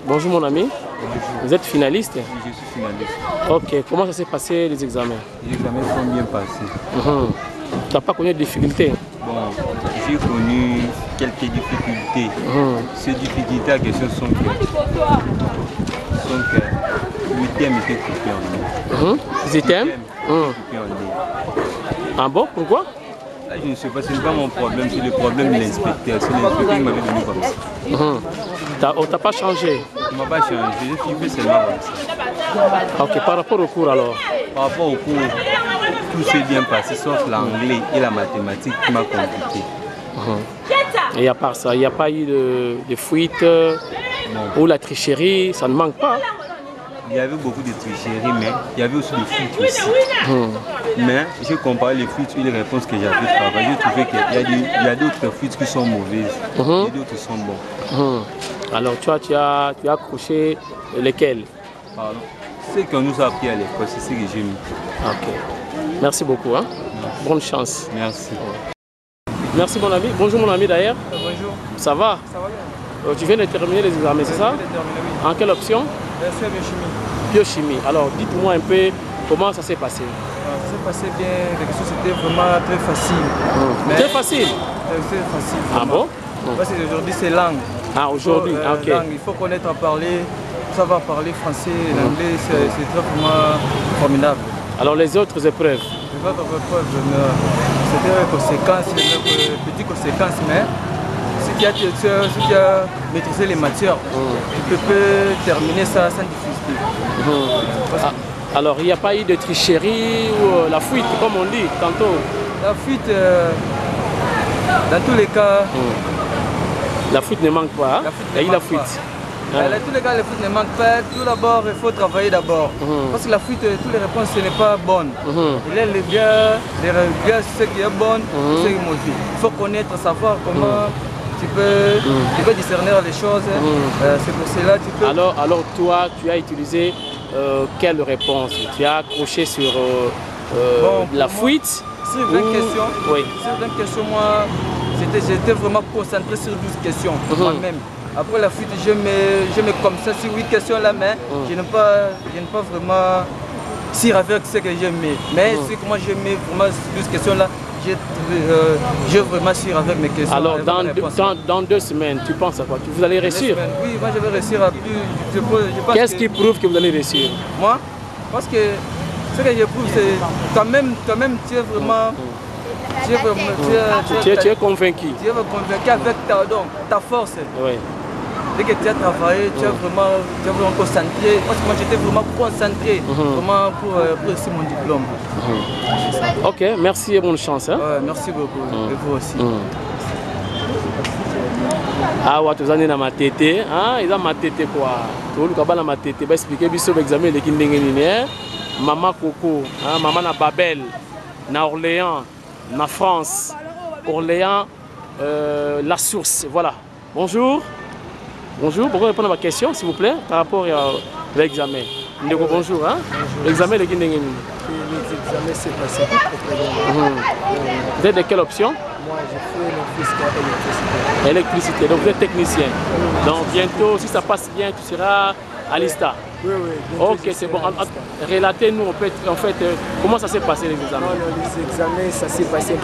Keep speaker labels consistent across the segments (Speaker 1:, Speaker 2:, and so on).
Speaker 1: Bonjour mon ami.
Speaker 2: Bonjour.
Speaker 1: Vous êtes finaliste?
Speaker 2: Oui, je suis finaliste.
Speaker 1: Ok, comment ça s'est passé les examens?
Speaker 2: Les examens sont bien passés.
Speaker 1: Tu n'as pas connu de difficultés?
Speaker 2: Bon, j'ai connu quelques difficultés. Ces difficultés à question sont que l'ITEM était coupé en deux.
Speaker 1: Les items?
Speaker 2: Coupé en deux.
Speaker 1: Ah bon, pourquoi?
Speaker 2: Là, je ne sais pas, ce n'est pas mon problème, c'est le problème de l'inspecteur. C'est l'inspecteur qui m'avait donné comme ça.
Speaker 1: On t'a pas changé?
Speaker 2: Il ne m'a pas changé, j'ai suivi seulement comme ça.
Speaker 1: Ok, par rapport au cours alors?
Speaker 2: Par rapport au cours, tout s'est bien passé, sauf l'anglais et la mathématique qui m'a compliqué.
Speaker 1: Et à part ça, il n'y a pas eu de fuite ou la tricherie, ça ne manque pas?
Speaker 2: Il y avait beaucoup de tricheries, mais il y avait aussi des fuites aussi. Mais j'ai comparé les fuites et les réponses que j'avais travaillées. J'ai trouvé qu'il y a d'autres fuites qui sont mauvaises et d'autres sont bonnes.
Speaker 1: Alors toi, tu as accroché lesquels?
Speaker 2: Pardon. Ce qu'on nous a appris à l'école, c'est ce que j'ai mis.
Speaker 1: Ok. Merci beaucoup. Hein? Bonne chance.
Speaker 2: Merci.
Speaker 1: Merci mon ami. Bonjour mon ami d'ailleurs.
Speaker 3: Bonjour.
Speaker 1: Ça va?
Speaker 3: Ça va bien.
Speaker 1: Tu viens de terminer les examens, c'est ça?
Speaker 3: Je viens de terminer, oui.
Speaker 1: En quelle option?
Speaker 3: C'est biochimie.
Speaker 1: Biochimie. Alors dites-moi un peu comment ça s'est passé.
Speaker 3: Ça s'est passé bien. Les questions c'était vraiment très facile.
Speaker 1: Très facile?
Speaker 3: Très facile.
Speaker 1: Ah bon?
Speaker 3: Parce qu'aujourd'hui c'est langue.
Speaker 1: Ah aujourd'hui, ok.
Speaker 3: Langue. Il faut connaître à parler, savoir parler français et l'anglais, c'est très vraiment formidable.
Speaker 1: Alors les autres épreuves?
Speaker 3: Les autres épreuves, c'était des conséquences, petites conséquences, mais si tu as maîtrisé les matières, tu peux terminer ça sans difficulté.
Speaker 1: Alors il n'y a pas eu de tricherie ou la fuite comme on dit tantôt?
Speaker 3: La fuite, dans tous les cas,
Speaker 1: la fuite ne manque pas, hein? Il y a eu la fuite.
Speaker 3: Dans tous les cas, la fuite ne manque pas. Tout d'abord, il faut travailler d'abord. Parce que la fuite, toutes les réponses, ce n'est pas bonne. Il y a les gars, ce qui est bon, ce qui est mauvais. Il faut connaître, savoir comment tu peux discerner les choses. C'est pour cela tu peux...
Speaker 1: Alors toi, tu as utilisé quelle réponse? Tu as accroché sur la fuite?
Speaker 3: Sur 20 questions,
Speaker 1: oui.
Speaker 3: Sur 20 questions, moi, j'étais vraiment concentré sur 12 questions moi-même. Après la fuite, je mets comme ça sur 8 questions là, mais je n'ai pas vraiment sire avec ce que j'ai mis. Mais c'est que moi je mets vraiment 12 questions là, j'ai vraiment sire avec mes questions.
Speaker 1: Alors dans 2 semaines, tu penses à quoi? Vous allez réussir?
Speaker 3: Oui, moi je vais réussir à plus.
Speaker 1: Qu'est-ce qui prouve que vous allez réussir?
Speaker 3: Moi, parce que ce que je prouve, c'est toi-même tu es vraiment...
Speaker 1: Tu es convaincu?
Speaker 3: Tu es convaincu avec ta force.
Speaker 1: Oui.
Speaker 3: Dès que tu as travaillé, tu es vraiment concentré. Parce que moi j'étais vraiment concentré vraiment pour réussir mon diplôme.
Speaker 1: Ok, merci et bonne chance. Hein?
Speaker 3: Ouais, merci beaucoup. Et vous aussi.
Speaker 1: Ah ouais, tu as na matete, hein? Ils ont matete quoi? Tu as vu na matete, bah expliquer biso l'examen de kindengeni, hein? Maman Coco, hein? Maman na Babel, na Orléans, na France, Orléans, la source. Voilà. Bonjour. Bonjour, pourquoi répondre à ma question, s'il vous plaît, par rapport à l'examen? Bonjour, hein? L'examen de Guinée.
Speaker 3: L'examen s'est passé très bien.
Speaker 1: Vous êtes de quelle option?
Speaker 3: Moi, j'ai fait
Speaker 1: électricité. Donc vous êtes technicien. Donc bientôt, si ça passe bien, tu seras à l'ISTA.
Speaker 3: Oui.
Speaker 1: Ok, c'est bon. Relatez-nous en fait comment ça s'est passé les examens.
Speaker 3: Non, les examens, ça s'est passé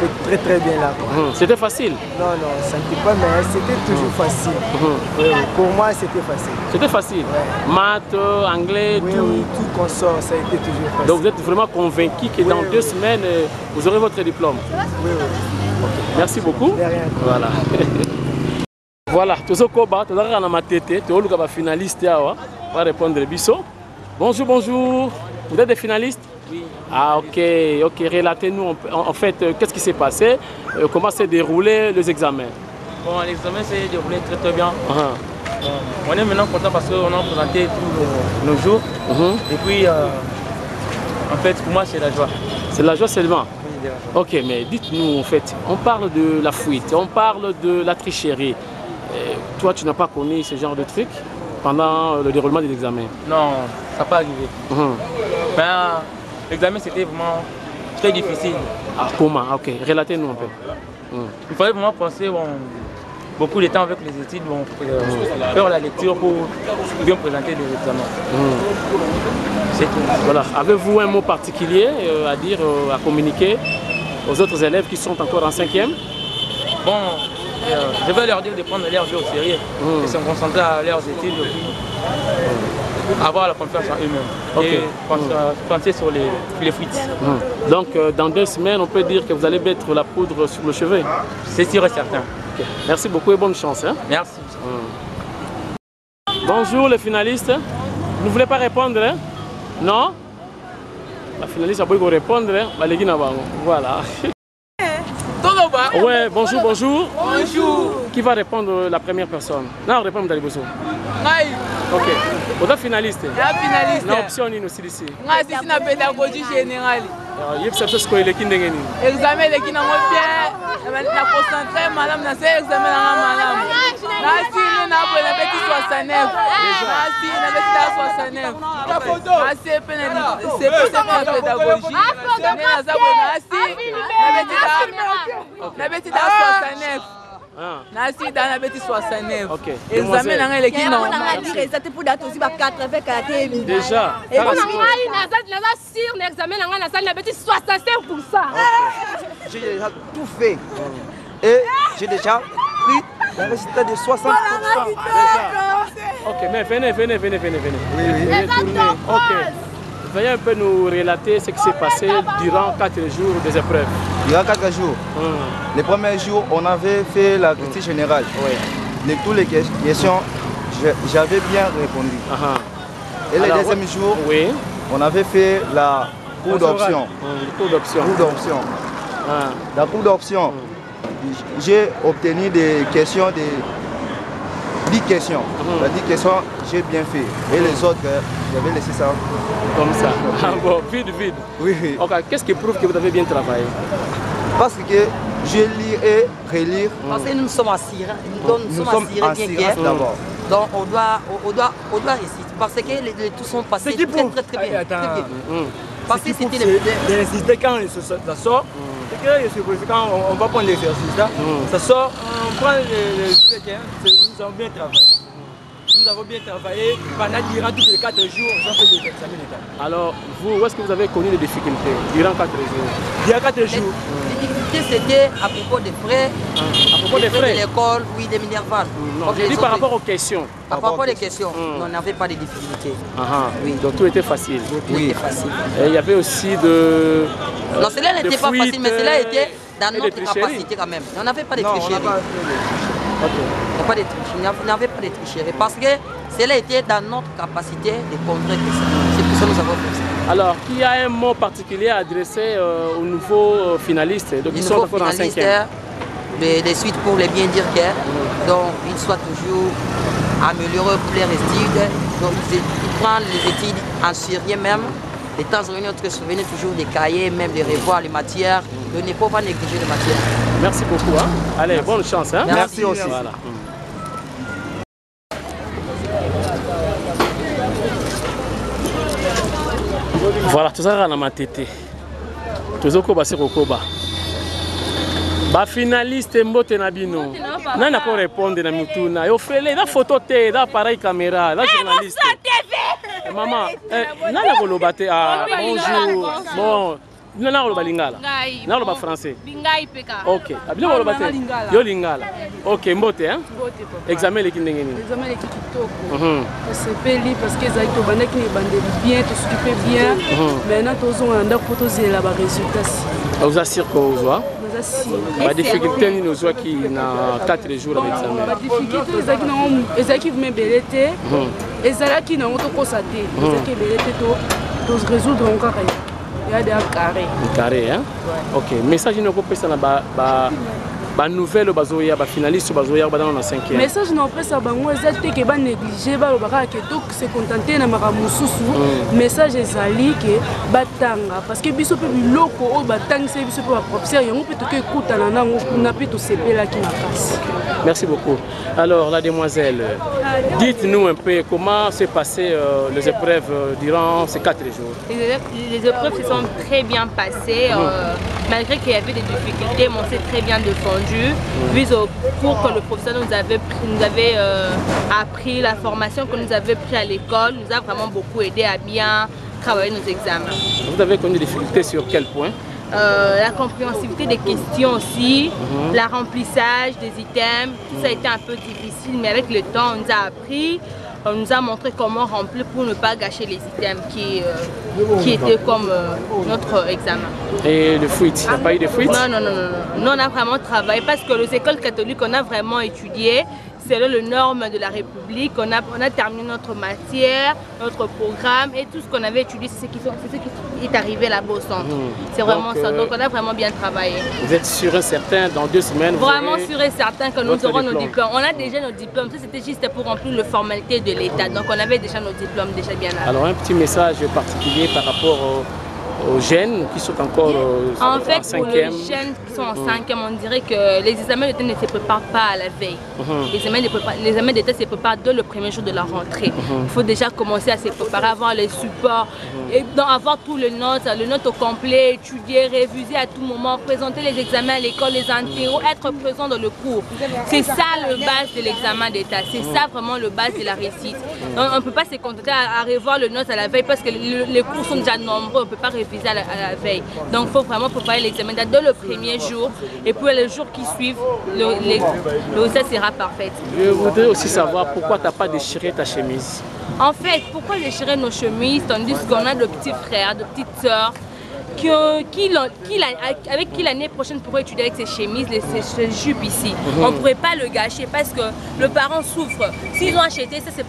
Speaker 3: très bien là.
Speaker 1: C'était facile?
Speaker 3: Non, ça n'était pas, mais c'était toujours facile. Pour moi, c'était facile.
Speaker 1: C'était facile? Ouais. Maths, anglais, tout?
Speaker 3: Oui, tout consort, ça a été toujours facile.
Speaker 1: Donc vous êtes vraiment convaincu que dans 2 semaines, vous aurez votre diplôme?
Speaker 3: Oui.
Speaker 1: Okay. Merci beaucoup.
Speaker 3: De rien.
Speaker 1: Voilà. Voilà, tu es koba, tu es ma tête, tu es finaliste. On va répondre biso. Bonjour. Vous êtes des finalistes?
Speaker 4: Oui.
Speaker 1: Ah ok. Relatez-nous en fait qu'est-ce qui s'est passé, comment s'est déroulé les examens?
Speaker 4: Bon, l'examen s'est déroulé très bien. On est maintenant content parce qu'on a présenté tous nos jours. Et puis, en fait, pour moi, c'est la joie.
Speaker 1: C'est la joie seulement?
Speaker 4: Oui, la joie.
Speaker 1: Ok, mais dites-nous en fait, on parle de la fuite, on parle de la tricherie. Toi, tu n'as pas connu ce genre de truc pendant le déroulement des examens?
Speaker 4: Non, ça n'a pas arrivé. Ben, l'examen, c'était vraiment très difficile.
Speaker 1: Ah, comment? Ok, relatez-nous un peu.
Speaker 4: Il fallait vraiment penser beaucoup de temps avec les études, donc faire la lecture pour bien présenter les examens. C'est tout.
Speaker 1: Voilà. Avez-vous un mot particulier à dire, à communiquer aux autres élèves qui sont encore en 5e?
Speaker 4: Bon, je vais leur dire de prendre leur vie au sérieux, de se concentrer à leurs études, avoir la confiance en eux-mêmes et penser sur les fuites.
Speaker 1: Donc, dans 2 semaines, on peut dire que vous allez mettre la poudre sur le cheveu?
Speaker 4: C'est sûr et certain.
Speaker 1: Okay. Merci beaucoup et bonne chance. Hein?
Speaker 4: Merci.
Speaker 1: Bonjour les finalistes. Vous ne voulez pas répondre? Hein? Non? La finaliste a besoin de répondre. Hein? Voilà. Ouais, bonjour, bonjour.
Speaker 5: Bonjour.
Speaker 1: Qui va répondre la première personne? Non, répondre dans les besoins. Ok. Vous êtes finaliste?
Speaker 5: La finaliste.
Speaker 1: La option est aussi ici.
Speaker 5: C'est une pédagogie générale.
Speaker 1: Il y a ce que les kindes gagnent.
Speaker 5: Examen les kindes ont bien. La concentrer, madame, dans ces examens, madame. Là, si nous n'avons pas de 69. Là, si nous n'avons pas de 69. Là, c'est la pédagogie. La bête est à 69. Nasi dans la bête 69.
Speaker 1: Ok.
Speaker 5: Examen dans les kindes.
Speaker 1: Déjà.
Speaker 6: Et on a sur l'examen, on a 65%.
Speaker 3: J'ai déjà tout fait. Et j'ai déjà pris le résultat de 60%.
Speaker 1: Ok, mais venez.
Speaker 3: Oui.
Speaker 1: Ok. Veuillez un peu nous relater ce qui s'est passé durant 4 jours des épreuves.
Speaker 3: Durant 4 jours. Les premiers jours, on avait fait la critique générale.
Speaker 1: Oui.
Speaker 3: Toutes les questions, j'avais bien répondu. Et le deuxième jour, on avait fait la cour d'option. La cour d'option, j'ai obtenu des questions de 10 questions. Les 10 questions, j'ai bien fait. Et les autres, j'avais laissé ça.
Speaker 1: Comme ça. Bon, vide.
Speaker 3: Oui.
Speaker 1: Ok, qu'est-ce qui prouve que vous avez bien travaillé?
Speaker 3: Parce que je lis et relire.
Speaker 7: Parce que nous sommes en Syrie. Nous sommes en Syrie
Speaker 3: d'abord.
Speaker 7: Donc on doit réciter. Parce que les tout sont passés très bien. Parce que c'était
Speaker 3: d'insister quand ça sort. C'est que quand on va prendre l'exercice là, ça sort, on prend les nous avons bien travaillé. Nous avons bien travaillé durant tous les 4 jours, on fait des examens d'État.
Speaker 1: Alors, vous, où est-ce que vous avez connu les difficultés durant 4 jours?
Speaker 3: Durant 4 jours.
Speaker 7: Les difficultés, c'était à propos des frais.
Speaker 1: À propos des frais
Speaker 7: de l'école, oui, des minervales.
Speaker 1: Non, je dis par rapport aux questions.
Speaker 7: Par rapport aux questions, on n'avait pas de difficultés.
Speaker 1: Oui. Donc tout était facile.
Speaker 7: Tout était facile.
Speaker 1: Et il y avait aussi de...
Speaker 7: non, cela n'était pas facile, mais cela était dans notre capacité quand même. On n'avait pas de tricherie. Il n'y avait pas de tricherie parce que cela était dans notre capacité de contrer ça. C'est pour ça que nous avons fait ça.
Speaker 1: Alors, qui a un mot particulier à adresser aux nouveaux finalistes, donc ils sont encore en 5e?
Speaker 7: Des suites pour les bien dire que donc ils soient toujours améliorés pour les études. Donc ils prennent les études en sérieux même. De temps en temps, se souvenir toujours des cahiers, même de revoir les matières. Donc il ne faut pas négliger les matières.
Speaker 1: Merci beaucoup. Hein? Allez, bonne chance. Hein?
Speaker 3: Merci aussi.
Speaker 1: Voilà. Voilà, tout ça dans ma tête. Tout ça c'est Kokoba. Ba finaliste mbote na bino. Nana ko répondre na mutuna. Yo fele na photo te, na appareil caméra, na journaliste. Maman, nana ko lobate bonjour. Bon, nana ko loba lingala. Nana ko loba français.
Speaker 6: Bingai peka.
Speaker 1: OK. Abino ko lobate. Yo lingala. OK, mbote hein.
Speaker 6: Mbote papa.
Speaker 1: Examen leki ndenge nini?
Speaker 6: Examen leki kitoko. C'est peli parce que ça to bandaki ni bande bien, to s'occuper bien. Maintenant tozo anda ko tozela ba résultats.
Speaker 1: Vous assure que vous voyez. La difficulté nous soit qui na 4 jours avec ça.
Speaker 6: La difficulté ezaki même belete. Ezalaki na moto ko saté. Ezaki belete to résoudre encore rien. Il y a des carrés.
Speaker 1: Carré hein? OK, message ne ko pesa na ba nouvelle bazoya ba finaliste bazoya ba dans na 5e.
Speaker 6: Message na pesa bango ezate ke ba négliger ba lobaka ke donc se contenter na makamususu. Message ezali ke batanga parce que biso pe biloko o batangisa biso pe ba professeur yango pe to ke écoute na nango na pe to sepela ki na passe.
Speaker 1: Merci beaucoup. Alors la demoiselle, dites-nous un peu comment s'est passé les épreuves durant ces 4 jours.
Speaker 8: Les épreuves se sont très bien passées, malgré qu'il y avait des difficultés, mais on s'est très bien défendu. rendu, vu au cours que le professeur nous avait appris, la formation que nous avait pris à l'école, nous a vraiment beaucoup aidé à bien travailler nos examens.
Speaker 1: Vous avez connu des difficultés sur quel point?
Speaker 8: La compréhensivité des questions aussi, la remplissage des items, tout ça a été un peu difficile, mais avec le temps, on nous a appris, on nous a montré comment remplir pour ne pas gâcher les items qui étaient comme notre examen.
Speaker 1: Et le fruit, il n'y a pas eu de fruit?
Speaker 8: Non, nous on a vraiment travaillé parce que les écoles catholiques, on a vraiment étudié. C'est le norme de la République, on a terminé notre matière, notre programme et tout ce qu'on avait étudié, c'est ce qui est arrivé là-bas au centre. C'est vraiment ça, donc on a vraiment bien travaillé.
Speaker 1: Vous êtes sûr et certain, dans 2 semaines,
Speaker 8: vraiment sûr et certain que nous aurons nos diplômes. On a déjà nos diplômes, ça c'était juste pour remplir les formalités de l'État, donc on avait déjà nos diplômes déjà bien avant.
Speaker 1: Alors un petit message particulier par rapport aux jeunes qui sont encore
Speaker 8: en fait,
Speaker 1: en 5e.
Speaker 8: Pour les jeunes qui sont en 5e, on dirait que les examens d'État ne se préparent pas à la veille. Les examens d'État se préparent dès le premier jour de la rentrée. Il faut déjà commencer à se préparer, avoir les supports, et avoir tous les notes au complet, étudier, réviser à tout moment, présenter les examens à l'école, les interros, être présent dans le cours. C'est ça le base de l'examen d'État. C'est ça vraiment le base de la réussite. Donc, on ne peut pas se contenter à revoir les notes à la veille parce que les cours sont déjà nombreux, on ne peut pas réviser à la veille. Donc il faut vraiment préparer l'examen dès le premier jour et puis les jours qui suivent, le résultat sera parfait.
Speaker 1: Je voudrais aussi savoir pourquoi tu n'as pas déchiré ta chemise.
Speaker 8: En fait, pourquoi déchirer nos chemises tandis qu'on a de petits frères, de petites sœurs avec qui l'année prochaine pourrait étudier avec ses chemises, ses jupes ici. On ne pourrait pas le gâcher parce que le parent souffre. S'ils ont acheté ça, c'est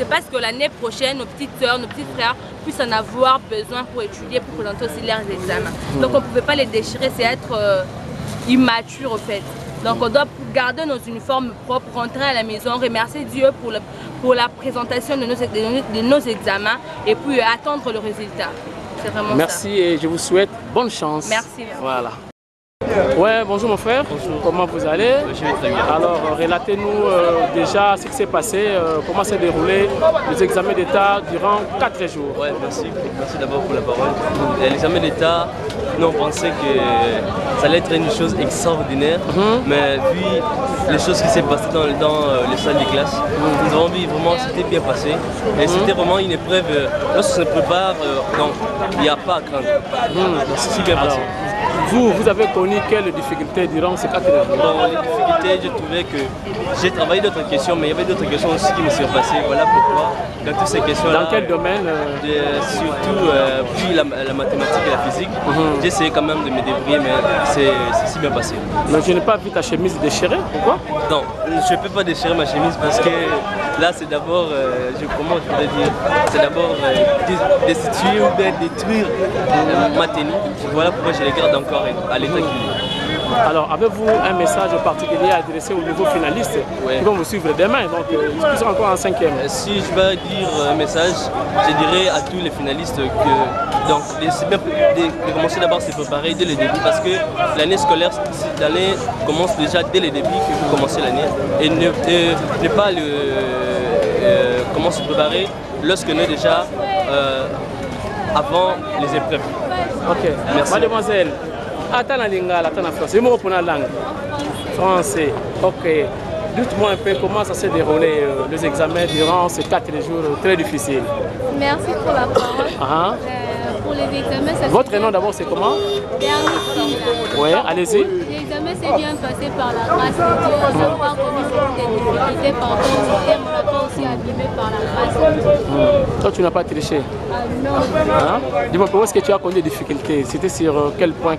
Speaker 8: parce que l'année prochaine, nos petites sœurs, nos petits frères puissent en avoir besoin pour étudier, pour présenter aussi leurs examens. Donc on ne pouvait pas les déchirer, c'est être immature au fait. Donc on doit garder nos uniformes propres, rentrer à la maison, remercier Dieu pour la présentation de nos examens et puis attendre le résultat.
Speaker 1: Merci et je vous souhaite bonne chance.
Speaker 8: Merci.
Speaker 1: Voilà. Ouais, bonjour mon frère.
Speaker 9: Bonjour.
Speaker 1: Comment vous allez?
Speaker 9: Je vais très bien.
Speaker 1: Alors, relatez-nous déjà ce qui s'est passé, comment s'est déroulé les examens d'État durant 4 jours.
Speaker 9: Ouais, merci. Merci d'abord pour la parole. L'examen d'État, nous on pensait que ça allait être une chose extraordinaire, mais vu les choses qui s'est passées dans les salles de classe, nous avons vu vraiment c'était bien passé. Et c'était vraiment une épreuve, lorsqu'on se prépare, donc il n'y a pas à craindre. C'est bien passé.
Speaker 1: Vous avez connu quelles difficultés durant ces 4 jours?
Speaker 9: Dans les difficultés, je trouvais que j'ai travaillé d'autres questions, mais il y avait d'autres questions aussi qui me sont passées. Voilà pourquoi, dans toutes ces questions-là.
Speaker 1: Dans quel domaine?
Speaker 9: Surtout, puis la mathématique et la physique. J'ai essayé quand même de me débrouiller, mais c'est si bien passé.
Speaker 1: Mais je n'ai pas vu ta chemise déchirée, pourquoi?
Speaker 9: Non, je ne peux pas déchirer ma chemise parce que là, c'est d'abord, comment je voudrais dire, c'est d'abord destituer ou bien détruire ma tenue. Voilà pourquoi je les garde encore à l'état qu'il est.
Speaker 1: Alors, avez-vous un message particulier à adresser aux nouveaux finalistes qui vont vous suivre demain, donc ils sont encore en 5e?
Speaker 9: Si je vais dire un message, je dirais à tous les finalistes que donc c'est bien de commencer d'abord à se préparer dès le début parce que l'année scolaire, l'année commence déjà dès le début que vous commencez l'année et ne pas comment se préparer lorsque nous déjà avant les épreuves.
Speaker 1: Ok, merci. Mademoiselle, attends la lingala, attends la français, moi pour la langue. Français, ok. Dites-moi un peu comment ça s'est déroulé les examens durant ces 4 jours très difficiles.
Speaker 10: Merci pour la parole. Pour les examens, ça
Speaker 1: votre nom d'abord c'est comment? Oui, allez-y.
Speaker 10: L'examen s'est bien passé par la grâce de Dieu. On n'a pas connu beaucoup de difficultés par rapport au système, on n'a pas aussi abîmé par la grâce de Dieu.
Speaker 1: Toi tu n'as pas triché?
Speaker 10: Non.
Speaker 1: Dis-moi, où est-ce que tu as connu des difficultés? C'était sur quel point?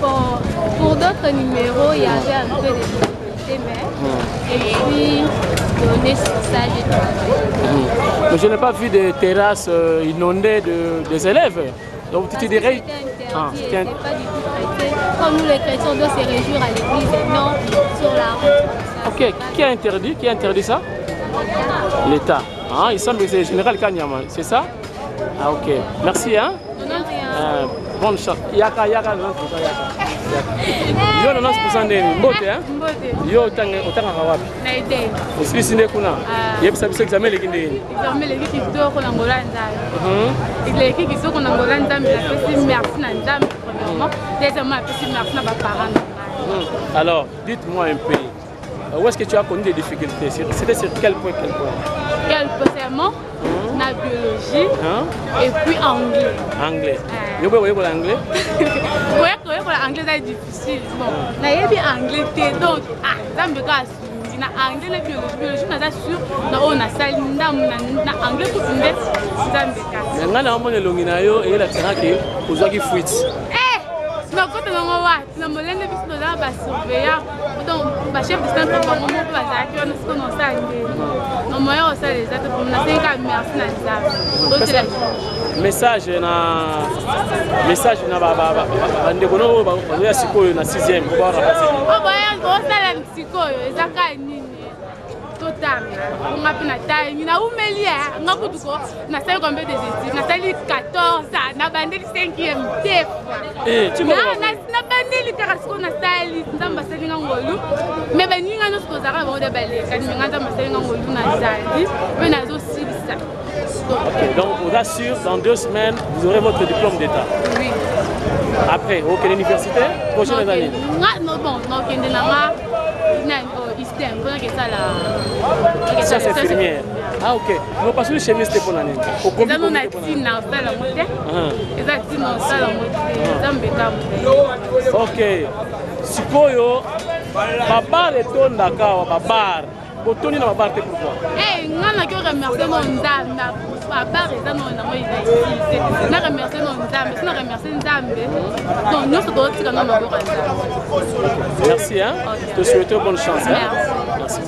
Speaker 10: Pour d'autres numéros, il y avait un peu de difficultés, mais et puis donner son stage et tout.
Speaker 1: Mais je n'ai pas vu de terrasses inondées des élèves. Donc tu te dirais...
Speaker 10: C'était pas du tout traité. Comme nous les chrétiens, on doit se réjouir à l'église et non sur la route.
Speaker 1: Ok, qui a interdit ça? L'État. Il semble que c'est le général Kanyama, c'est ça? Ah ok, merci hein. Bonne chance. Yaka, non, c'est ça, yaka. Yo 90% de mbote hein? Yo otanga kawapi?
Speaker 11: Na ite.
Speaker 1: Usisi ne kuna. Yebisa biso examen leki ndeni.
Speaker 11: Examen leki kitoko na ngola nzambe. Leki kitoko na ngola nzambe, la pesi merci na nzambe premièrement. Deuxièmement, la pesi merci na ba parents.
Speaker 1: Alors, dites-moi un peu, où est-ce que tu as connu des difficultés? C'était sur quel point?
Speaker 11: Quel possiblement la biologie et puis anglais.
Speaker 1: Anglais. Vous voyez pour l'anglais?
Speaker 11: Oui, pour l'anglais c'est difficile. Bon, il y a anglais donc ça me casse. Na anglais la biologie na sûr na ona salinda na anglais pour fonder ça me casse.
Speaker 1: Ngana amone longi na yo et la tsaki ozaki fruits.
Speaker 11: Non, quand on va na molende biso na ba surveillant donc ba chef de centre ba mo ba za ki on se connaît ça no moyo ça les autres pour na senga merci na ça.
Speaker 1: Message na ba ndeko no ba ya sikoyo na 6e ko ba rapasi.
Speaker 11: Ba sala sikoyo ezaka nini? On a pu natal, na umelia, na kutuko, na sali combien des études, na sali 14, na bandeli 5e def.
Speaker 1: Tu me
Speaker 11: na bandeli karasko na sali, ndamba sali ngolu, mais ben ninga no skozara ba de balé, kan ninga ndamba sali ngolu na sali, mais na zo silisa.
Speaker 1: OK, donc on assure dans 2 semaines, vous aurez votre diplôme d'état.
Speaker 11: Oui.
Speaker 1: Après, au quelle université? Prochaine année.
Speaker 11: Non bon, non kendena
Speaker 1: ça c'est infirmière. Ah ok. Nous passons chez nous pour l'année. Ok. Sikoyo, babar et ton d'accord, babar. Botoni na babar pourquoi?
Speaker 11: Ngana ki remercier mon nzambe. Babar eza non na moi eza. Na remercier non nzambe, sina remercier nzambe. Non, nous sommes tous dans nos
Speaker 1: Merci hein. Je te souhaite bonne chance. Merci.